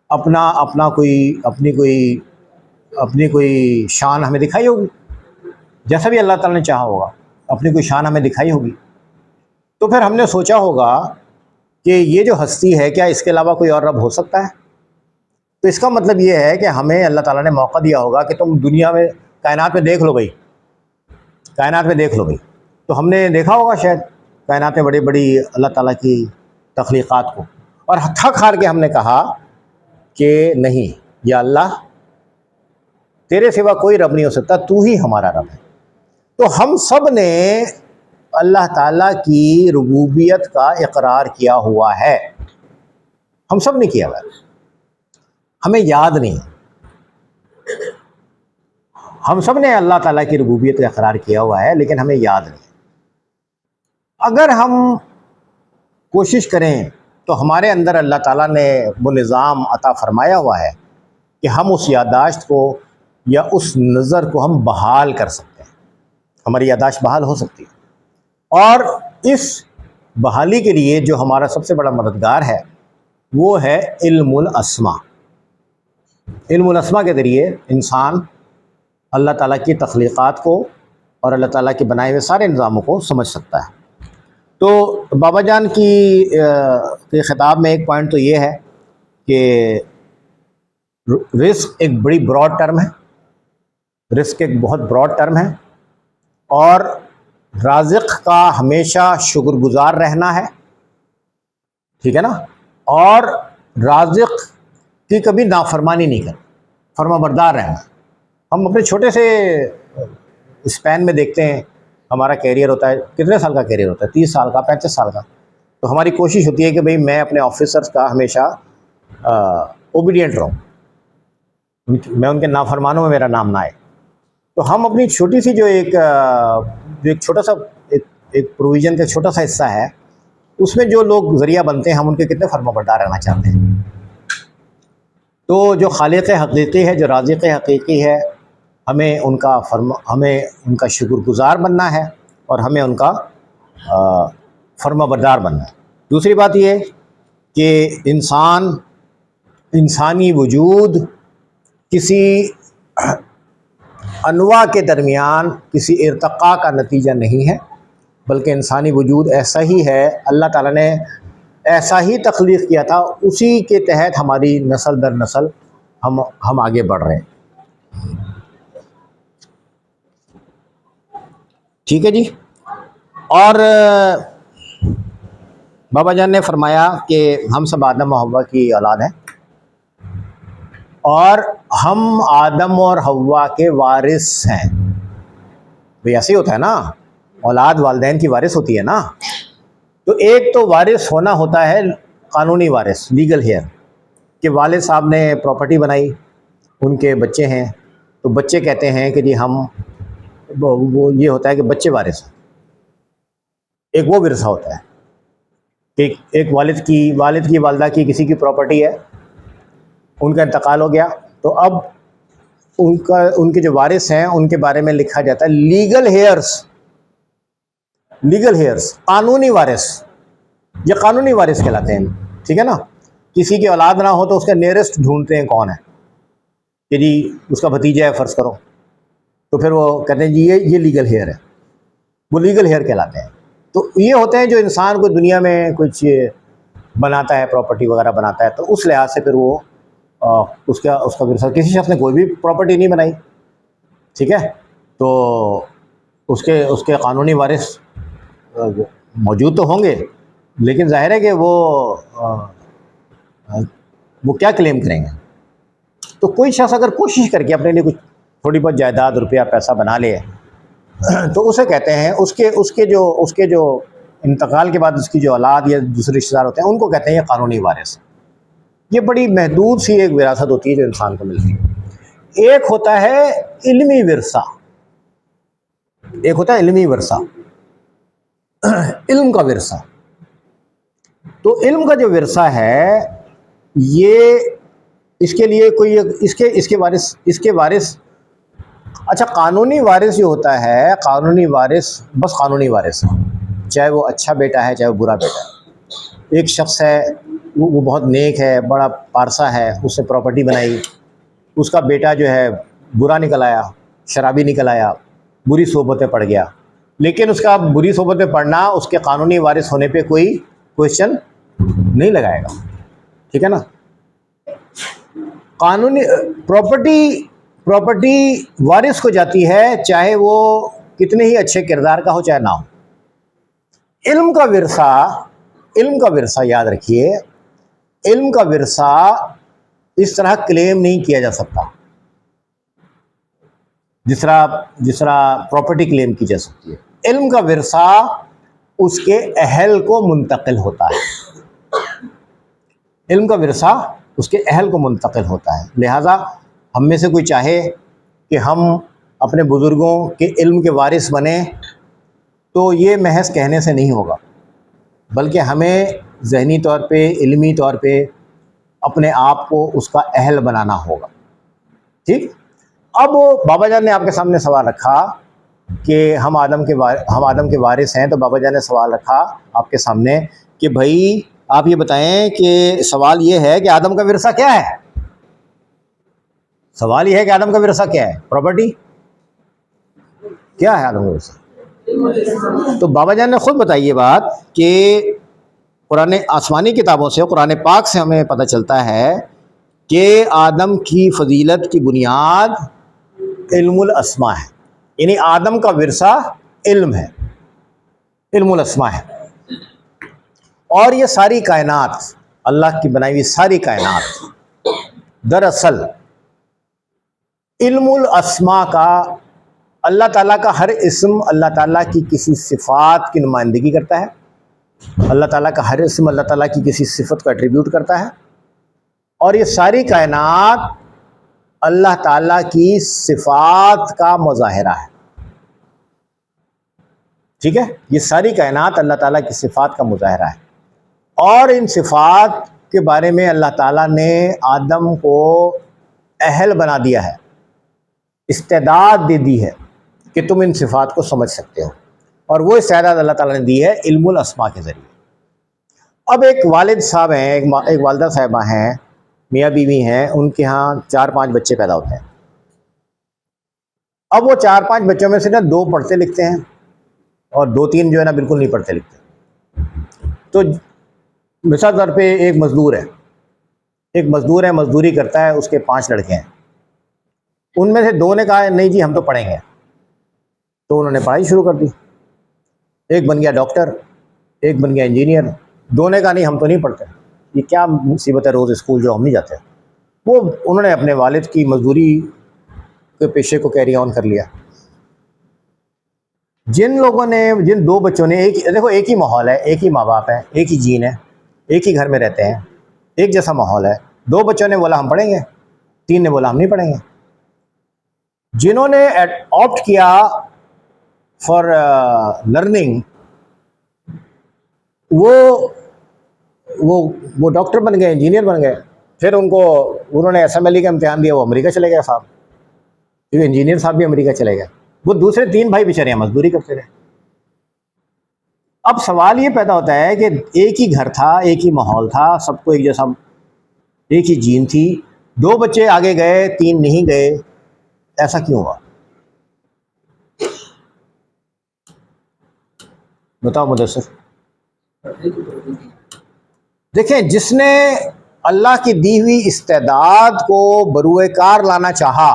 اپنی کوئی شان ہمیں دکھائی ہوگی. جیسا بھی اللہ تعالیٰ نے چاہا ہوگا اپنی کوئی شان ہمیں دکھائی ہوگی. تو پھر ہم نے سوچا ہوگا کہ یہ جو ہستی ہے، کیا اس کے علاوہ کوئی اور رب ہو سکتا ہے؟ تو اس کا مطلب یہ ہے کہ ہمیں اللہ تعالیٰ نے موقع دیا ہوگا کہ تم دنیا میں کائنات میں دیکھ لو بھائی. تو ہم نے دیکھا ہوگا شاید کائنات میں بڑی بڑی اللہ تعالیٰ کی تخلیقات کو، اور تھک ہار کے ہم نے کہا کہ نہیں یا اللہ، تیرے سوا کوئی رب نہیں ہو سکتا، تو ہی ہمارا رب ہے. تو ہم سب نے اللہ تعالیٰ کی ربوبیت کا اقرار کیا ہوا ہے. ہم سب نے کیا ہوا ہے. ہمیں یاد نہیں. ہم سب نے اللہ تعالیٰ کی ربوبیت کا اقرار کیا ہوا ہے، لیکن ہمیں یاد نہیں. اگر ہم کوشش کریں تو ہمارے اندر اللہ تعالیٰ نے وہ نظام عطا فرمایا ہوا ہے کہ ہم اس یادداشت کو یا اس نظر کو ہم بحال کر سکتے ہیں. ہماری یادداشت بحال ہو سکتی ہے. اور اس بحالی کے لیے جو ہمارا سب سے بڑا مددگار ہے وہ ہے علم الاسماء. علم الاسماء کے ذریعے انسان اللہ تعالیٰ کی تخلیقات کو اور اللہ تعالیٰ کے بنائے ہوئے سارے نظاموں کو سمجھ سکتا ہے. تو بابا جان کی خطاب میں ایک پوائنٹ تو یہ ہے کہ رزق ایک بڑی براڈ ٹرم ہے. رزق ایک بہت براڈ ٹرم ہے، اور رازق کا ہمیشہ شکر گزار رہنا ہے. ٹھیک ہے نا؟ اور رازق کی کبھی نافرمانی نہیں کرنا، فرما بردار رہنا. ہم اپنے چھوٹے سے اسپین میں دیکھتے ہیں، ہمارا کیریئر ہوتا ہے، کتنے سال کا کیریئر ہوتا ہے؟ 30 سال کا، 35 سال کا. تو ہماری کوشش ہوتی ہے کہ بھئی میں اپنے آفیسرز کا ہمیشہ اوبیڈینٹ رہوں، میں ان کے نافرمانوں میں میرا نام نہ آئے. تو ہم اپنی چھوٹی سی جو ایک چھوٹا سا ایک پروویژن کا چھوٹا سا حصہ ہے، اس میں جو لوگ ذریعہ بنتے ہیں، ہم ان کے کتنے فرما بردار رہنا چاہتے ہیں. تو جو خالق حقیقی ہے، جو رازق حقیقی ہے، ہمیں ان کا شکر گزار بننا ہے اور ہمیں ان کا فرما بردار بننا ہے۔ دوسری بات یہ کہ انسانی وجود کسی انواع کے درمیان کسی ارتقاء کا نتیجہ نہیں ہے، بلکہ انسانی وجود ایسا ہی ہے، اللہ تعالیٰ نے ایسا ہی تخلیق کیا تھا، اسی کے تحت ہماری نسل در نسل ہم آگے بڑھ رہے ہیں۔ ٹھیک ہے جی۔ اور بابا جان نے فرمایا کہ ہم سب آدم و حوا کی اولاد ہیں اور ہم آدم اور حوا کے وارث ہیں۔ بھئی ایسے ہی ہوتا ہے نا، اولاد والدین کی وارث ہوتی ہے نا۔ تو ایک تو وارث ہونا ہوتا ہے قانونی وارث، لیگل ہیئر، کہ والد صاحب نے پراپرٹی بنائی، ان کے بچے ہیں، تو بچے کہتے ہیں کہ جی ہم وہ یہ ہوتا ہے کہ بچے وارث ہیں۔ ایک وہ ورثہ ہوتا ہے کہ ایک والد کی والدہ کی کسی کی پراپرٹی ہے، ان کا انتقال ہو گیا، تو اب ان کے جو وارث ہیں ان کے بارے میں لکھا جاتا ہے لیگل ہیئرس، قانونی وارث، یہ قانونی وارث کہلاتے ہیں، ٹھیک ہے نا۔ کسی کی اولاد نہ ہو تو اس کا نیئرسٹ ڈھونڈتے ہیں کون ہے، کہ جی اس کا بھتیجا ہے فرض کرو، تو پھر وہ کہتے ہیں جی یہ لیگل ہیئر ہے، وہ لیگل ہیئر کہلاتے ہیں۔ تو یہ ہوتے ہیں جو انسان کو دنیا میں کچھ بناتا ہے، پراپرٹی وغیرہ بناتا ہے، تو اس لحاظ سے پھر وہ اس کا ورثہ، کسی شخص نے کوئی بھی پراپرٹی نہیں بنائی، ٹھیک ہے، تو اس کے قانونی وارث موجود تو ہوں گے، لیکن ظاہر ہے کہ وہ کیا کلیم کریں گے۔ تو کوئی شخص اگر کوشش کر کے اپنے لیے کچھ تھوڑی بہت جائیداد، روپیہ، پیسہ بنا لے، تو اسے کہتے ہیں اس کے جو انتقال کے بعد اس کی جو اولاد یا دوسرے رشتہ دار ہوتے ہیں ان کو کہتے ہیں یہ قانونی وارث۔ یہ بڑی محدود سی ایک وراثت ہوتی ہے جو انسان کو ملتی ہے۔ ایک ہوتا ہے علمی ورثہ، علم کا ورثہ۔ تو علم کا جو ورثہ ہے یہ اس کے لیے کوئی اس کے وارث اچھا، قانونی وارث جو ہوتا ہے، قانونی وارث بس قانونی وارث ہے، چاہے وہ اچھا بیٹا ہے چاہے وہ برا بیٹا ہے۔ ایک شخص ہے وہ بہت نیک ہے، بڑا پارسا ہے، اس نے پراپرٹی بنائی، اس کا بیٹا جو ہے برا نکل آیا، شرابی نکل آیا، بری صحبتیں پڑ گیا، لیکن اس کا بری صحبتیں پڑھنا اس کے قانونی وارث ہونے پہ کوئی کوشچن نہیں لگائے گا، ٹھیک ہے نا۔ قانونی پراپرٹی وارث کو جاتی ہے، چاہے وہ کتنے ہی اچھے کردار کا ہو چاہے نہ ہو۔ علم کا ورثہ یاد رکھیے، علم کا ورثہ اس طرح کلیم نہیں کیا جا سکتا جس طرح پراپرٹی کلیم کی جا سکتی ہے۔ علم کا ورثہ اس کے اہل کو منتقل ہوتا ہے، علم کا ورثہ اس کے اہل کو منتقل ہوتا ہے۔ لہٰذا ہم میں سے کوئی چاہے کہ ہم اپنے بزرگوں کے علم کے وارث بنیں تو یہ محض کہنے سے نہیں ہوگا، بلکہ ہمیں ذہنی طور پہ، علمی طور پہ اپنے آپ کو اس کا اہل بنانا ہوگا، ٹھیک۔ اب بابا جان نے آپ کے سامنے سوال رکھا کہ ہم آدم کے وارث ہیں، تو بابا جان نے سوال رکھا آپ کے سامنے کہ بھائی آپ یہ بتائیں کہ سوال یہ ہے کہ آدم کا ورثہ کیا ہے؟ سوال یہ ہے کہ آدم کا ورثہ کیا ہے؟ پراپرٹی کیا ہے آدم کا ورثہ؟ تو بابا جان نے خود بتائی یہ بات کہ قرآن آسمانی کتابوں سے، قرآن پاک سے ہمیں پتہ چلتا ہے کہ آدم کی فضیلت کی بنیاد علم الاسماء ہے، یعنی آدم کا ورثہ علم ہے، علم الاسماء ہے۔ اور یہ ساری کائنات، اللہ کی بنائی ہوئی ساری کائنات دراصل علم الاسماء کا، اللہ تعالیٰ کا ہر اسم اللہ تعالیٰ کی کسی صفات کی نمائندگی کرتا ہے، اللہ تعالیٰ کا ہر اسم اللہ تعالیٰ کی کسی صفت کو ایٹریبیوٹ کرتا ہے، اور یہ ساری کائنات اللہ تعالیٰ کی صفات کا مظاہرہ ہے، ٹھیک ہے۔ یہ ساری کائنات اللہ تعالیٰ کی صفات کا مظاہرہ ہے، اور ان صفات کے بارے میں اللہ تعالیٰ نے آدم کو اہل بنا دیا ہے، استعداد دے دی ہے کہ تم ان صفات کو سمجھ سکتے ہو، اور وہ استعداد اللہ تعالیٰ نے دی ہے علم الاسماء کے ذریعے۔ اب ایک والد صاحب ہیں، ایک والدہ صاحبہ ہیں، میاں بیوی ہیں، ان کے ہاں 4-5 بچے پیدا ہوتے ہیں۔ اب وہ 4-5 بچوں میں سے نا 2 پڑھتے لکھتے ہیں اور 2-3 جو ہے نا بالکل نہیں پڑھتے لکھتے۔ تو مثال طور پہ ایک مزدور ہے، مزدوری کرتا ہے، اس کے 5 لڑکے ہیں، ان میں سے 2 نے کہا نہیں جی ہم تو پڑھیں گے، تو انہوں نے پڑھائی شروع کر دی۔ ایک بن گیا ڈاکٹر، ایک بن گیا انجینئر، 2 نے کہا نہیں ہم تو نہیں پڑھتے، یہ کیا مصیبت ہے روز اسکول جو ہم نہیں جاتے۔ وہ انہوں نے اپنے والد کی مزدوری کے پیشے کو کیری آن کر لیا۔ جن 2 بچوں نے دیکھو ایک ہی ماحول ہے، ایک ہی ماں باپ ہے، ایک ہی جین ہے، ایک ہی گھر میں رہتے ہیں، ایک جیسا ماحول ہے، 2 بچوں نے بولا ہم پڑھیں گے، 3 نے بولا ہم نہیں پڑھیں گے۔ جنہوں نے آپٹ کیا فار لرننگ، وہ ڈاکٹر بن گئے، انجینئر بن گئے۔ پھر انہوں نے SMLE کا امتحان دیا، وہ امریکہ چلے گئے صاحب، کیونکہ انجینئر صاحب بھی امریکہ چلے گئے۔ وہ دوسرے 3 بھائی بیچارے ہیں مزدوری کرتے رہے۔ اب سوال یہ پیدا ہوتا ہے کہ ایک ہی گھر تھا، ایک ہی ماحول تھا، سب کو ایک جیسا، ایک ہی جین تھی، 2 بچے آگے گئے، 3 نہیں گئے، ایسا کیوں ہوا؟ بتاؤ مدثر۔ دیکھیں، جس نے اللہ کی دی ہوئی استعداد کو بروئے کار لانا چاہا،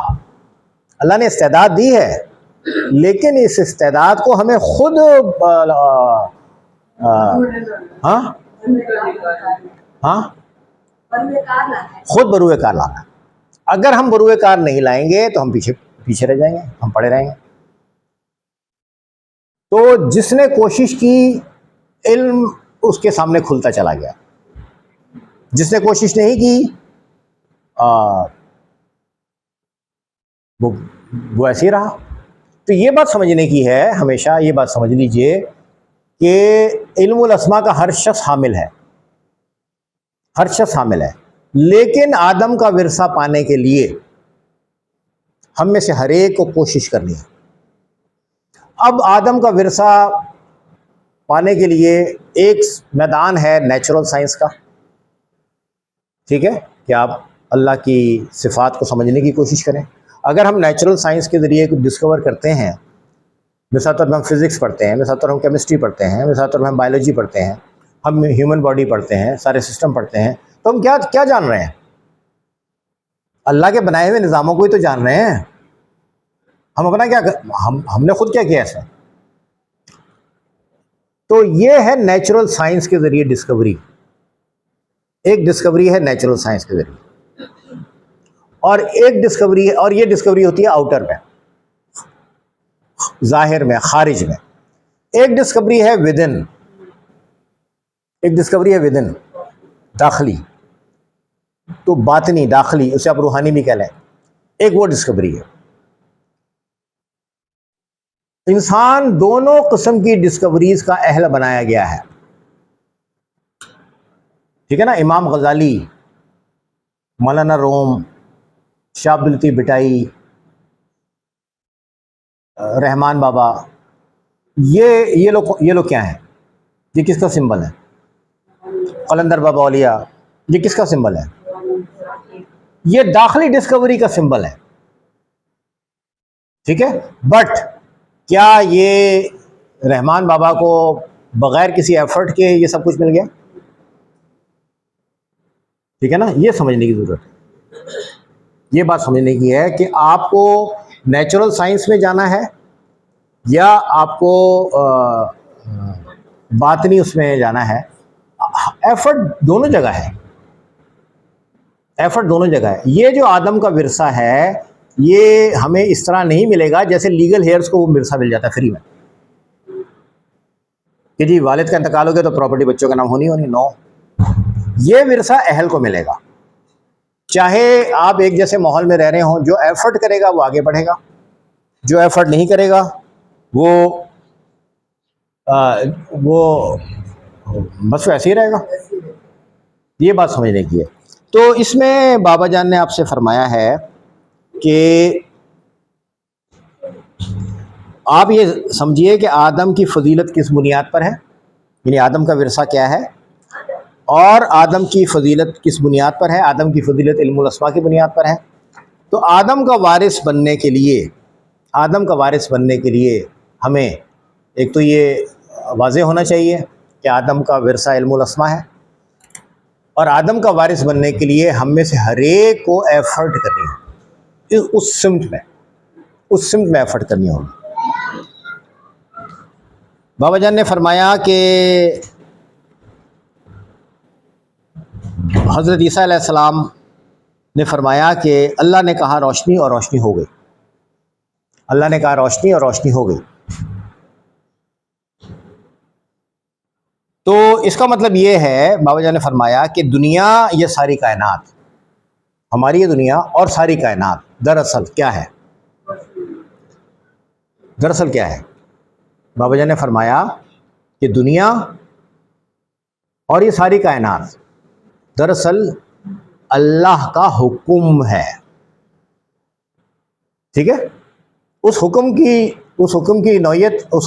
اللہ نے استعداد دی ہے، لیکن اس استعداد کو ہمیں خود خود بروئے کار لانا ہے۔ اگر ہم بروئے کار نہیں لائیں گے تو ہم پیچھے رہ جائیں گے، ہم پڑے رہیں گے۔ تو جس نے کوشش کی، علم اس کے سامنے کھلتا چلا گیا، جس نے کوشش نہیں کی وہ ایسے ہی رہا۔ تو یہ بات سمجھنے کی ہے، ہمیشہ یہ بات سمجھ لیجئے کہ علم الاسماء کا ہر شخص حامل ہے، ہر شخص حامل ہے، لیکن آدم کا ورثہ پانے کے لیے ہم میں سے ہر ایک کو کوشش کرنی ہے۔ اب آدم کا ورثہ پانے کے لیے ایک میدان ہے نیچرل سائنس کا، ٹھیک ہے، کہ آپ اللہ کی صفات کو سمجھنے کی کوشش کریں۔ اگر ہم نیچرل سائنس کے ذریعے کچھ ڈسکور کرتے ہیں، مثال طور پر ہم فزکس پڑھتے ہیں، مثال طور پر ہم کیمسٹری پڑھتے ہیں، مثال طور پر ہم بایولوجی پڑھتے ہیں، ہم ہیومن باڈی پڑھتے ہیں، سارے سسٹم پڑھتے ہیں، تو ہم کیا جان رہے ہیں؟ اللہ کے بنائے ہوئے نظاموں کو ہی تو جان رہے ہیں۔ ہم اپنا ہم نے خود کیا کیا ایسا؟ تو یہ ہے نیچرل سائنس کے ذریعے ڈسکوری، ایک ڈسکوری ہے نیچرل سائنس کے ذریعے، اور ایک ڈسکوری ہے، اور یہ ڈسکوری ہوتی ہے آؤٹر میں، ظاہر میں، خارج میں۔ ایک ڈسکوری ہے ودن، ایک ڈسکوری ہے ودن، داخلی، تو باطنی، داخلی، اسے آپ روحانی بھی کہہ لیں، ایک وہ ڈسکوری ہے۔ انسان دونوں قسم کی ڈسکوریز کا اہل بنایا گیا ہے، ٹھیک ہے نا۔ امام غزالی، مولانا روم، شاہ عبد اللطیف بٹائی، رحمان بابا، یہ لوگ کیا ہیں؟ یہ کس کا سمبل ہے؟ قلندر بابا اولیاء، یہ کس کا سمبل ہے؟ یہ داخلی ڈسکوری کا سمبل ہے، ٹھیک ہے۔ بٹ کیا یہ رحمان بابا کو بغیر کسی ایفرٹ کے یہ سب کچھ مل گیا؟ ٹھیک ہے نا، یہ سمجھنے کی ضرورت ہے، یہ بات سمجھنے کی ہے کہ آپ کو نیچرل سائنس میں جانا ہے یا آپ کو باطنی اس میں جانا ہے۔ ایفرٹ دونوں جگہ ہے، ایفرٹ دونوں جگہ ہے۔ یہ جو آدم کا ورثہ ہے، یہ ہمیں اس طرح نہیں ملے گا جیسے لیگل ہیئرز کو وہ ورثہ مل جاتا ہے فری میں، کہ جی والد کا انتقال ہو گیا تو پراپرٹی بچوں کا نام ہونی نو، یہ ورثہ اہل کو ملے گا۔ چاہے آپ ایک جیسے ماحول میں رہ رہے ہوں، جو ایفرٹ کرے گا وہ آگے بڑھے گا، جو ایفرٹ نہیں کرے گا وہ بس ایسے ہی رہے گا۔ یہ بات سمجھنے کی ہے۔ تو اس میں بابا جان نے آپ سے فرمایا ہے کہ آپ یہ سمجھیے کہ آدم کی فضیلت کس بنیاد پر ہے، یعنی آدم کا ورثہ کیا ہے، اور آدم کی فضیلت کس بنیاد پر ہے؟ آدم کی فضیلت علم الاسماء کی بنیاد پر ہے۔ تو آدم کا وارث بننے کے لیے، آدم کا وارث بننے کے لیے ہمیں ایک تو یہ واضح ہونا چاہیے کہ آدم کا ورثہ علم الاسماء ہے، اور آدم کا وارث بننے کے لیے ہم میں سے ہر ایک کو ایفرٹ کرنی ہے، اس سمت میں ایفرٹ کرنی ہوگی۔ بابا جان نے فرمایا کہ حضرت عیسیٰ علیہ السلام نے فرمایا کہ اللہ نے کہا روشنی اور روشنی ہو گئی، اللہ نے کہا روشنی اور روشنی ہو گئی۔ تو اس کا مطلب یہ ہے، بابا جان نے فرمایا کہ دنیا، یہ ساری کائنات، ہماری یہ دنیا اور ساری کائنات دراصل کیا ہے؟ دراصل کیا ہے؟ بابا جان نے فرمایا کہ دنیا اور یہ ساری کائنات دراصل اللہ کا حکم ہے، ٹھیک ہے؟ اس حکم کی نوعیت، اس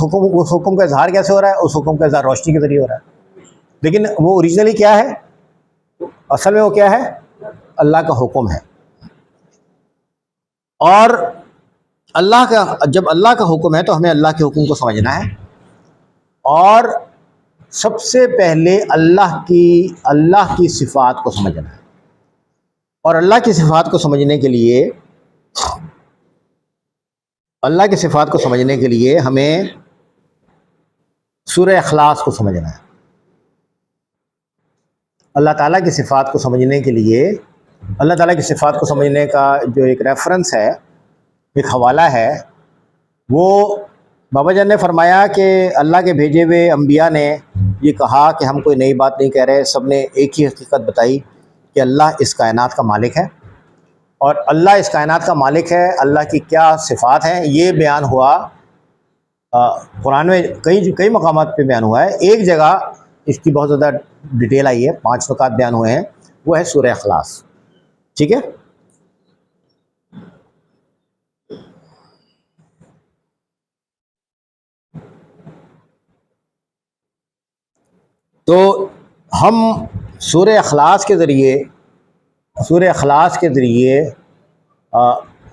حکم کا اظہار کیسے ہو رہا ہے؟ اس حکم کا اظہار روشنی کے ذریعے ہو رہا ہے، لیکن وہ اوریجنلی کیا ہے؟ اصل میں وہ کیا ہے؟ اللہ کا حکم ہے۔ اور جب اللہ کا حکم ہے تو ہمیں اللہ کے حکم کو سمجھنا ہے، اور سب سے پہلے اللہ کی صفات کو سمجھنا ہے، اور اللہ کی صفات کو سمجھنے کے لیے ہمیں سورہ اخلاص کو سمجھنا ہے۔ اللہ تعالیٰ کی صفات کو سمجھنے کے لیے، اللہ تعالیٰ کی صفات کو سمجھنے کا جو ایک ریفرنس ہے، ایک حوالہ ہے، وہ بابا جان نے فرمایا کہ اللہ کے بھیجے ہوئے انبیاء نے یہ کہا کہ ہم کوئی نئی بات نہیں کہہ رہے، سب نے ایک ہی حقیقت بتائی کہ اللہ اس کائنات کا مالک ہے، اور اللہ اس کائنات کا مالک ہے، اللہ کی کیا صفات ہیں یہ بیان ہوا قرآن میں، کئی مقامات پہ بیان ہوا ہے۔ ایک جگہ اس کی بہت زیادہ ڈیٹیل آئی ہے، 5 نکات بیان ہوئے ہیں، وہ ہے سورہ اخلاص، ٹھیک ہے؟ تو ہم سورہ اخلاص کے ذریعے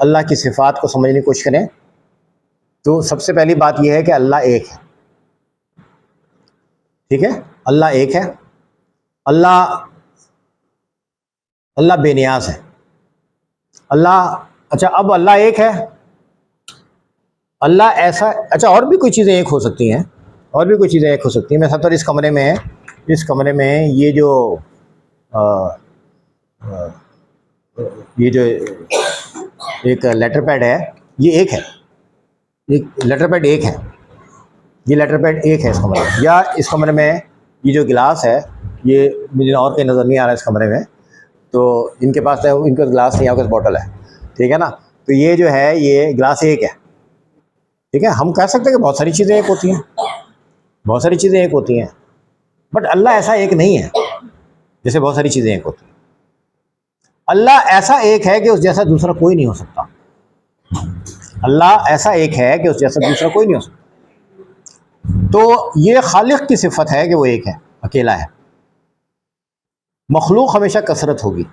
اللہ کی صفات کو سمجھنے کی کوشش کریں۔ تو سب سے پہلی بات یہ ہے کہ اللہ ایک ہے، ٹھیک ہے؟ اللہ ایک ہے، اللہ بے نیاز ہے، اچھا اب اللہ ایک ہے، اللہ ایسا، اچھا اور بھی کوئی چیزیں ایک ہو سکتی ہیں، مثلا طور اس کمرے میں یہ جو ایک لیٹر پیڈ ہے، یہ ایک ہے، لیٹر پیڈ ایک ہے، یہ لیٹر پیڈ ایک ہے اس کمرے میں، یا اس کمرے میں یہ جو گلاس ہے، یہ مجھے اور کہیں نظر نہیں آ رہا ہے اس کمرے میں، تو ان کے پاس ان کا گلاس نہیں، آپ کے پاس بوٹل ہے، ٹھیک ہے نا؟ تو یہ جو ہے یہ گلاس ایک ہے، ٹھیک ہے؟ ہم کہہ سکتے ہیں کہ بہت ساری چیزیں ایک ہوتی ہیں، بٹ اللہ ایسا ایک نہیں ہے جیسے بہت ساری چیزیں ایک ہوتی ہیں۔ اللہ ایسا ایک ہے کہ اس جیسا دوسرا کوئی نہیں ہو سکتا، اللہ ایسا ایک ہے کہ اس جیسا دوسرا کوئی نہیں ہو سکتا۔ تو یہ خالق کی صفت ہے کہ وہ ایک ہے، اکیلا ہے۔ مخلوق ہمیشہ کثرت ہوگی،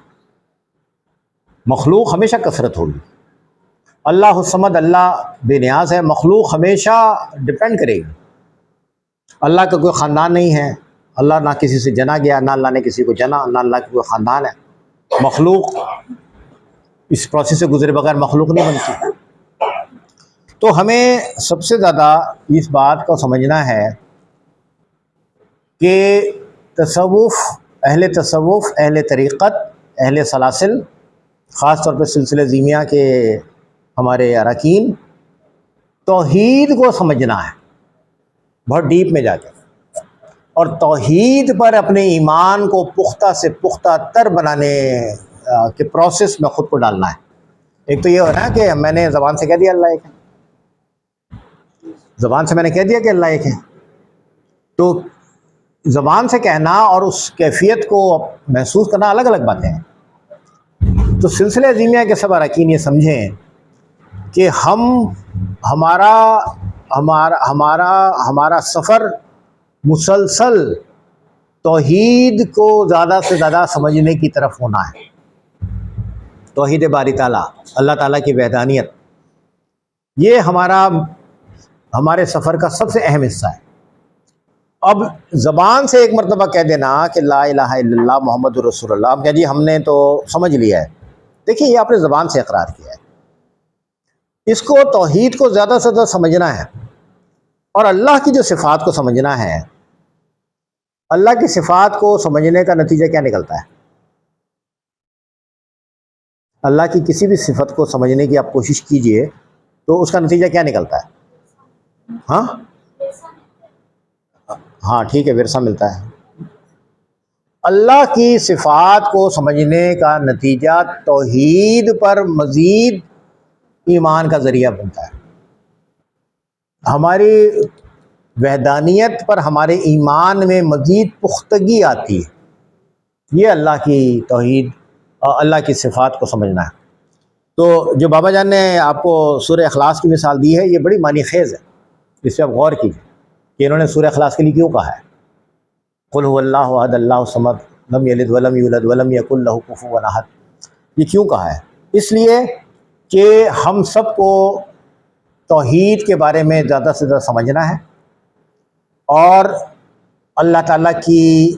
اللہ الصمد، اللہ بے نیاز ہے، مخلوق ہمیشہ ڈپینڈ کرے گی۔ اللہ کا کوئی خاندان نہیں ہے، اللہ نہ کسی سے جنا گیا، نہ اللہ نے کسی کو جنا، نہ اللہ کا کوئی خاندان ہے۔ مخلوق اس پروسیس سے گزرے بغیر مخلوق نہیں بنتی۔ تو ہمیں سب سے زیادہ اس بات کو سمجھنا ہے کہ تصوف، اہل طریقت، اہل سلاسل، خاص طور پہ سلسلہ زیمیہ کے ہمارے اراکین، توحید کو سمجھنا ہے بہت ڈیپ میں جا کے، اور توحید پر اپنے ایمان کو پختہ سے پختہ تر بنانے کے پروسیس میں خود کو ڈالنا ہے۔ ایک تو یہ ہو رہا ہے کہ میں نے زبان سے کہہ دیا اللہ ایک ہے، زبان سے میں نے کہہ دیا کہ اللہ ایک ہے، تو زبان سے کہنا اور اس کیفیت کو محسوس کرنا الگ الگ باتیں ہیں۔ تو سلسلہ عظیمیہ کے سب اراکین یہ سمجھیں کہ ہمارا ہمارا سفر مسلسل توحید کو زیادہ سے زیادہ سمجھنے کی طرف ہونا ہے. توحید باری تعالیٰ، اللہ تعالیٰ کی وحدانیت، یہ ہمارے سفر کا سب سے اہم حصہ ہے. اب زبان سے ایک مرتبہ کہہ دینا کہ لا الہ الا اللہ محمد رسول اللہ، ہم کہہ جی ہم نے تو سمجھ لیا ہے. دیکھیں یہ آپ نے زبان سے اقرار کیا ہے، اس کو توحید کو زیادہ سے زیادہ سمجھنا ہے اور اللہ کی جو صفات کو سمجھنا ہے. اللہ کی صفات کو سمجھنے کا نتیجہ کیا نکلتا ہے؟ اللہ کی کسی بھی صفت کو سمجھنے کی آپ کوشش کیجئے تو اس کا نتیجہ کیا نکلتا ہے؟ ہاں ٹھیک ہے، ورثہ ملتا ہے. اللہ کی صفات کو سمجھنے کا نتیجہ توحید پر مزید ایمان کا ذریعہ بنتا ہے. ہماری وحدانیت پر ہمارے ایمان میں مزید پختگی آتی ہے. یہ اللہ کی توحید اور اللہ کی صفات کو سمجھنا ہے. تو جو بابا جان نے آپ کو سورہ اخلاص کی مثال دی ہے، یہ بڑی معنی خیز ہے، اس پہ آپ غور کیجیے کہ انہوں نے سورہ اخلاص کے لیے کیوں کہا ہے. قل هو اللہ احد اللہ الصمد لم یلد ولم یولد ولم یکن لہ کفوا احد. یہ کیوں کہا ہے؟ اس لیے کہ ہم سب کو توحید کے بارے میں زیادہ سے زیادہ سمجھنا ہے اور اللہ تعالیٰ کی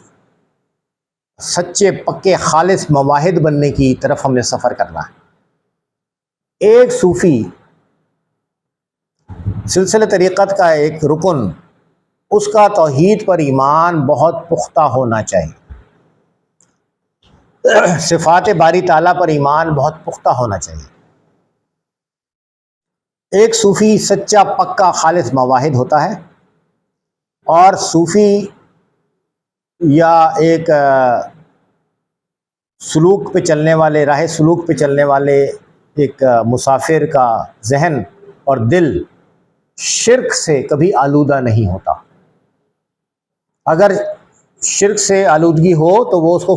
سچے پکے خالص مواحد بننے کی طرف ہم نے سفر کرنا ہے. ایک صوفی سلسلہ طریقت کا ایک رکن، اس کا توحید پر ایمان بہت پختہ ہونا چاہیے، صفات باری تعالیٰ پر ایمان بہت پختہ ہونا چاہیے. ایک صوفی سچا پکا خالص مواحد ہوتا ہے، اور صوفی یا ایک سلوک پہ چلنے والے، راہ سلوک پہ چلنے والے ایک مسافر کا ذہن اور دل شرک سے کبھی آلودہ نہیں ہوتا. اگر شرک سے آلودگی ہو تو وہ اس کو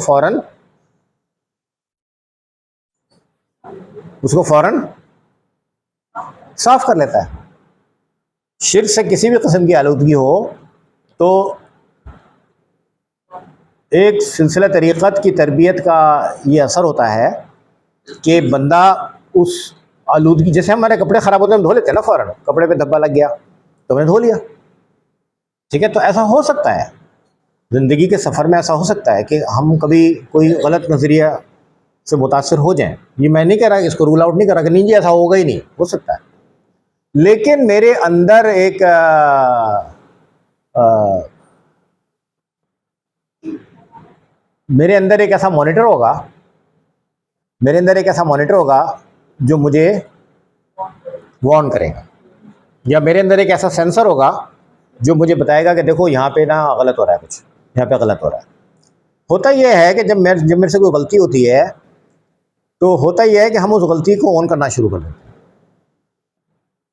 فوراً صاف کر لیتا ہے. شرک سے کسی بھی قسم کی آلودگی ہو تو ایک سلسلہ طریقت کی تربیت کا یہ اثر ہوتا ہے کہ بندہ اس آلودگی، جیسے ہمارے کپڑے خراب ہوتے ہیں ہم دھو لیتے ہیں نا فوراً، کپڑے پہ دھبا لگ گیا تو میں نے دھو لیا، ٹھیک ہے. تو ایسا ہو سکتا ہے زندگی کے سفر میں، ایسا ہو سکتا ہے کہ ہم کبھی کوئی غلط نظریہ سے متاثر ہو جائیں. یہ میں نہیں کہہ رہا کہ اس کو رول آؤٹ نہیں کر رہا کہ نہیں جی ایسا ہوگا ہی نہیں، ہو سکتا ہے. لیکن میرے اندر ایک ایسا مانیٹر ہوگا جو مجھے وارن کرے گا، یا میرے اندر ایک ایسا سینسر ہوگا جو مجھے بتائے گا کہ دیکھو یہاں پہ نا غلط ہو رہا ہے، کچھ یہاں پہ غلط ہو رہا ہے. ہوتا یہ ہے کہ جب میرے سے کوئی غلطی ہوتی ہے تو ہوتا یہ ہے کہ ہم اس غلطی کو آن کرنا شروع کر دیتے ہیں.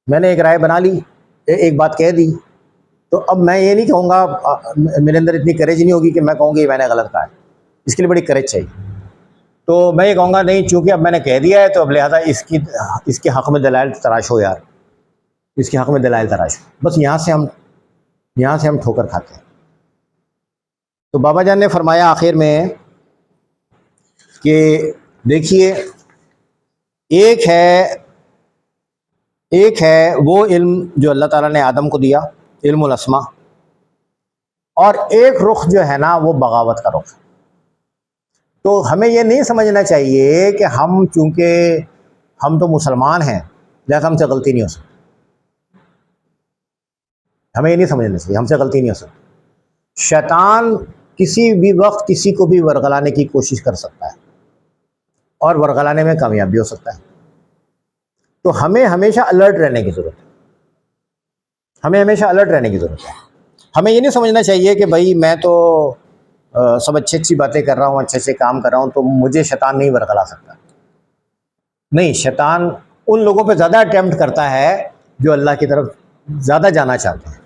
میں نے ایک رائے بنا لی، ایک بات کہہ دی، تو اب میں یہ نہیں کہوں گا، میرے اندر اتنی کریج نہیں ہوگی کہ میں کہوں گی میں نے غلط کہا ہے. اس کے لیے بڑی کریج چاہیے. تو میں یہ کہوں گا نہیں، چونکہ اب میں نے کہہ دیا ہے تو اب لہٰذا اس کے حق میں دلائل تراشو یار، اس کے حق میں دلائل تراشو. بس یہاں سے ہم ٹھوکر کھاتے ہیں. تو بابا جان نے فرمایا آخر میں کہ دیکھیے، ایک ہے وہ علم جو اللہ تعالیٰ نے آدم کو دیا، علم الاسماء، اور ایک رخ جو ہے نا وہ بغاوت کا رخ ہے. تو ہمیں یہ نہیں سمجھنا چاہیے کہ چونکہ ہم تو مسلمان ہیں لہذا ہم سے غلطی نہیں ہو سکتی. ہمیں یہ نہیں سمجھنا چاہیے ہم سے غلطی نہیں ہو سکتی. شیطان کسی بھی وقت کسی کو بھی ورغلانے کی کوشش کر سکتا ہے اور ورغلانے میں کامیاب بھی ہو سکتا ہے. تو ہمیں ہمیشہ الرٹ رہنے کی ضرورت ہے. ہمیں یہ نہیں سمجھنا چاہیے کہ بھائی میں تو سب اچھی باتیں کر رہا ہوں، اچھے کام کر رہا ہوں، تو مجھے شیطان نہیں ورغلا سکتا. نہیں، شیطان ان لوگوں پہ زیادہ اٹیمپٹ کرتا ہے جو اللہ کی طرف زیادہ جانا چاہتے ہیں.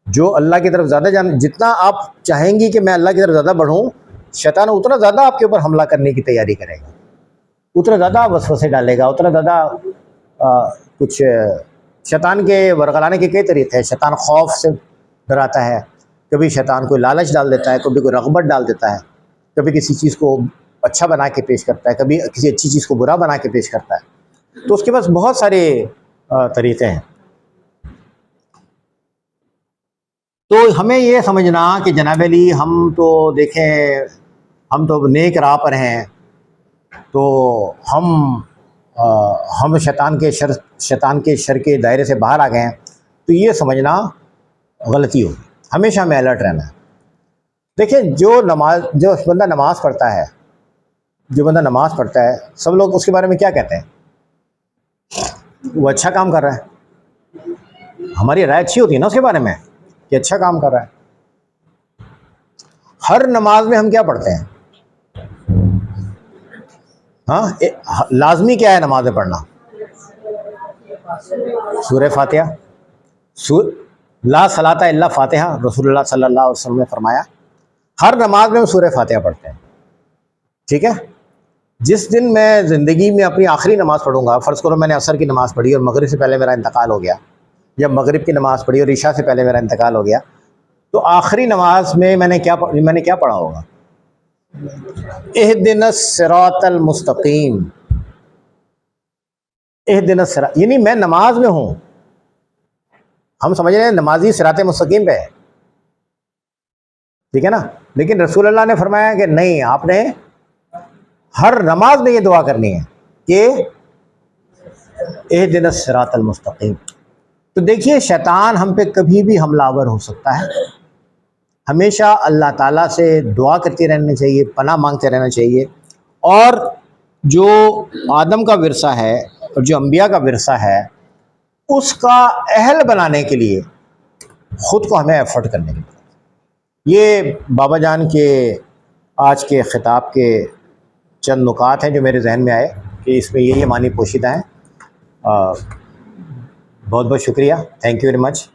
جو اللہ کی طرف زیادہ جتنا آپ چاہیں گی کہ میں اللہ کی طرف زیادہ بڑھوں، شیطان اتنا زیادہ آپ کے اوپر حملہ کرنے کی تیاری کرے گا، اتنا زیادہ وسوسے ڈالے گا، اتنا زیادہ کچھ شیطان کے ورغلانے کے کئی طریقے ہیں. شیطان خوف سے ڈراتا ہے, کبھی شیطان کوئی لالچ ڈال دیتا ہے, کبھی کوئی رغبت ڈال دیتا ہے, کبھی کسی چیز کو اچھا بنا کے پیش کرتا ہے, کبھی کسی اچھی چیز کو برا بنا کے پیش کرتا ہے. تو اس کے پاس بہت سارے طریقے ہیں. تو ہمیں یہ سمجھنا کہ جناب علی ہم تو دیکھیں ہم تو نیک راہ پر ہیں, تو ہم شیطان کے شر کے دائرے سے باہر آ گئے ہیں, تو یہ سمجھنا غلطی ہوگی. ہمیشہ ہمیں الرٹ رہنا ہے. دیکھیں جو بندہ نماز پڑھتا ہے, سب لوگ اس کے بارے میں کیا کہتے ہیں؟ وہ اچھا کام کر رہا ہے. ہماری رائے اچھی ہوتی ہے نا اس کے بارے میں کہ اچھا کام کر رہا ہے. ہر نماز میں ہم کیا پڑھتے ہیں؟ ہاں, لازمی کیا ہے نماز میں پڑھنا؟ سورہ فاتحہ. لا صلاۃ الا فاتحہ, رسول اللہ صلی اللہ علیہ وسلم نے فرمایا ہر نماز میں ہم سورہ فاتحہ پڑھتے ہیں. ٹھیک ہے. جس دن میں زندگی میں اپنی آخری نماز پڑھوں گا, فرض کرو میں نے عصر کی نماز پڑھی اور مغرب سے پہلے میرا انتقال ہو گیا, یا مغرب کی نماز پڑھی اور عشاء سے پہلے میرا انتقال ہو گیا, تو آخری نماز میں میں نے کیا پڑھا ہوگا؟ اہدنا الصراط المستقیم. اہدنا الصراط یعنی میں نماز میں ہوں. ہم سمجھ رہے ہیں نمازی صراط مستقیم پہ ہے, ٹھیک ہے نا. لیکن رسول اللہ نے فرمایا کہ نہیں, آپ نے ہر نماز میں یہ دعا کرنی ہے کہ اہدنا الصراط المستقیم. تو دیکھیے شیطان ہم پہ کبھی بھی حملہ آور ہو سکتا ہے. ہمیشہ اللہ تعالیٰ سے دعا کرتے رہنا چاہیے, پناہ مانگتے رہنا چاہیے. اور جو آدم کا ورثہ ہے اور جو انبیاء کا ورثہ ہے, اس کا اہل بنانے کے لیے خود کو ہمیں ایفرٹ کرنے کے لیے. یہ بابا جان کے آج کے خطاب کے چند نکات ہیں جو میرے ذہن میں آئے کہ اس میں یہ معنی پوشیدہ ہیں. بہت بہت شکریہ. Thank you very much.